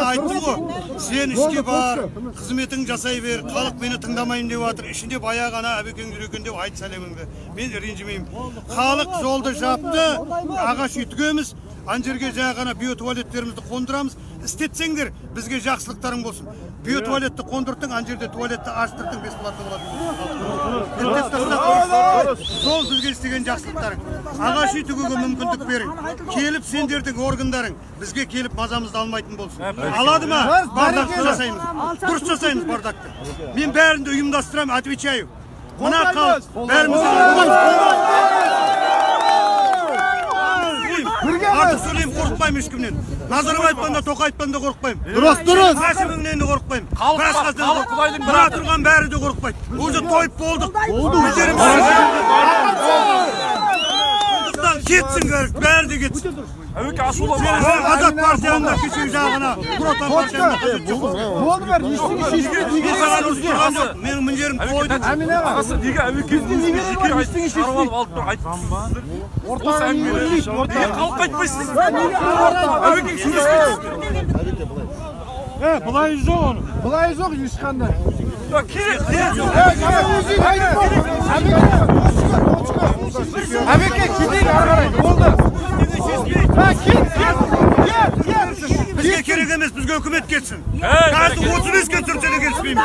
айттым ғой. Сен ішке бар, қызметің жасай бер, халық мені тыңдамайын деп жатыр. Ішінде баяғы ғана әбекең жүр екен деп айт сәлеміңді. Мен ренжімеймін. Халық жолды жапты, ағаш үй тігеміз. Ан жерге жаңа ғана биотуалеттерімізді қондырамыз. Істетсеңдер, бізге жақсылықтарың болсын. Биотуалетті қондырдың, ан жерде туалетті аштырдың, бесплатно болады. Сол бізге істеген жақсылықтарың. Ағаш үй тігуге мүмкіндік берің. Келіп сендердің органдарың бізге келіп мазамызды алмайтын болсын. Алады ма? Бардақты жасаймыз. Дұрыс жасаймыз бардакты. Мен бәрінде ұйымдастырамын, отвечаю. Мына халық бәрімізді артық сөйлеймін, қорықпаймын ешкімнен. Назарбаевтан да, Тоқаевтан да қорықпаймын. Дұрыс. Әшіміңнен де қорықпаймын. Мына тұрған бәрі де қорықпайды. Уже тойып болдық. Кетсін бәрі де кетсін. Әуеке ашулы Азат партияңда кешегі жағына, Құротан партияңда қажет жоқ. Болды бәрі, ештеңе шешкен. Менің міндерім қойды. ағасы неге әуекеңді жеке шаруалып алып тұр айтып тұрсыздар? Осы әңгімені неге халыққа айтпайсыз? Әуекең сөйлеспейсіз. Бұлай жоқ оны. Бұлай жоқ ешқандай. Әбеке кетейік ары қарай. Болды. Бізге керек емес, бізге үкімет кетсін. Қазір 35-ке түртеді келіспейміз.